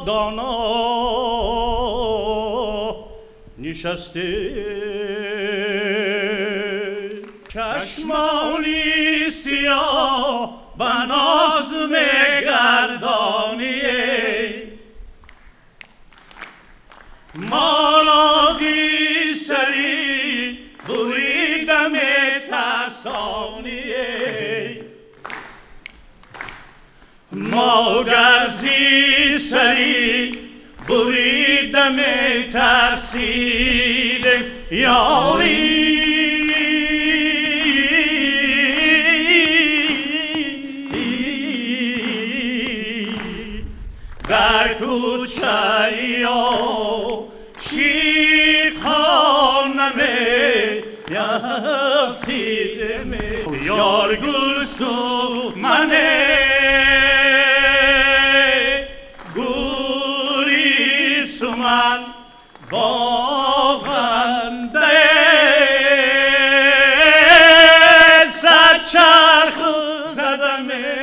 دانا نشسته چشمانی سیاه به ناز میگردانیه ما رازی سری بریده میترسانیه ما گرزی سری بریده میترسیده یاری در کوچه یا شیقانمه یفتیدمه یار گل سومنه گوری سومن باغنده سرچرخ زدمه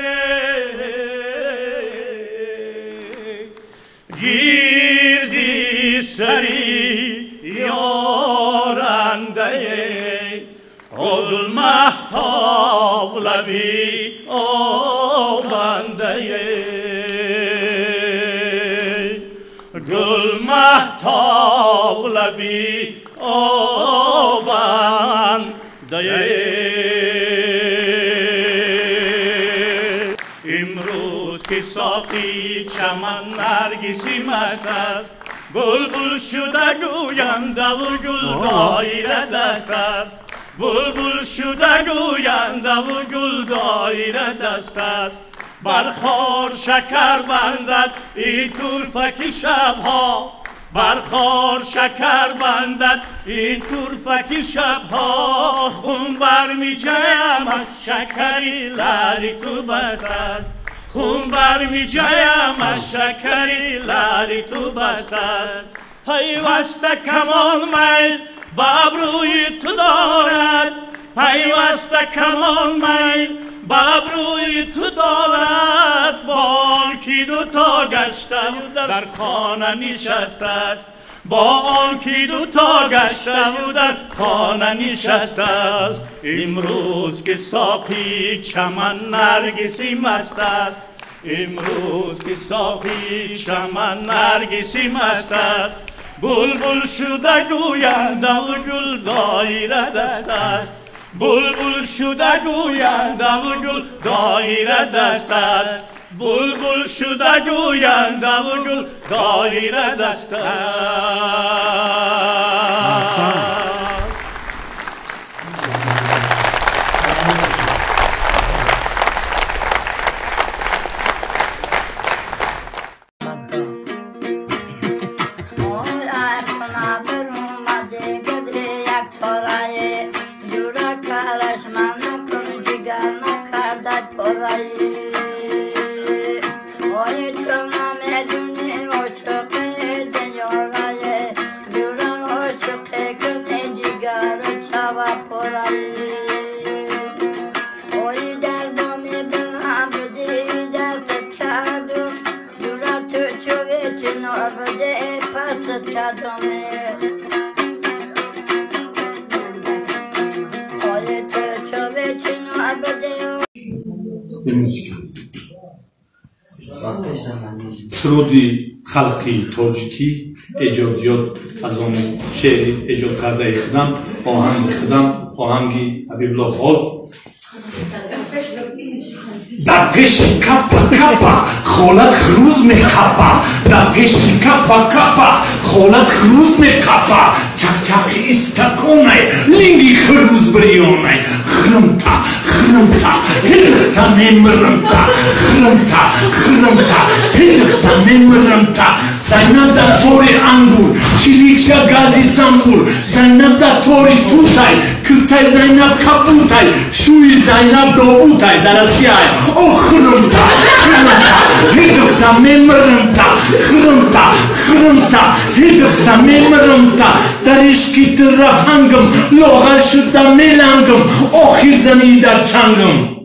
گیردی سری یارنده گل مهتاب لبی آبنده گل مهتاب لبی آبنده امروز که ساقی چمن نرگسی مست است بلبل شده گوینده و گل دایره دست است بلبل شده گوینده و گل دایره دست است برخار شکر بندد این طرفک شبها برخار شکر بندد این طرفک شبها خون برمی جایم از شکری لعلی تو بست است خون برمی جایم از شکری لعلی تو بست است پیوسته کمان میل بابروی تو دارد پیوسته کمان میل بابروی تو دارد بانکی دوتا گشته و در خانه نشسته است بانکی دوتا گشته و در خانه نشسته است امروز که ساقی چمن نرگسی مست است امروز که ساقی چمن نرگسی مست است بلبل شده گوینده و گل دایره دست است بلبل شده گوینده و گل دایره دست است بلبل شده گوینده و گل دایره دست است سرودی خلقی تاجیکی ایجادیات از آن شعر ایجاد کرده خودم آهنگی حبیبالله فال در پیش کپا خالت خروز می کپا در پیش کپا خالت خروز می کپا چک استکونه لینگی خروز بریونه خرمتا هلختا نمرمتا خرمتا هلختا نمرمتا زینب در توری انگور چلیکشا گازی زنبور زینب در توری توتای کرتای زینب کپوتای شوی زینب لابوتای در اسیای او خرمتا هلختا نمرمتا خرمتا هلختا نمرمتا در عشقی ترهنگم لاغر شدم میلنگم آخی زنی در چنگم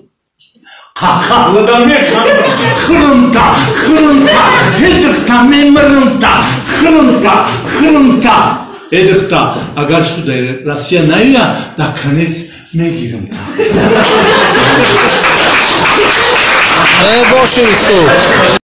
Хахалда механта, хрунта, эдхта мемрунта, хрунта. Эдхта, агар шуда Россия наия, да конец мегирумта. Боже Иисус.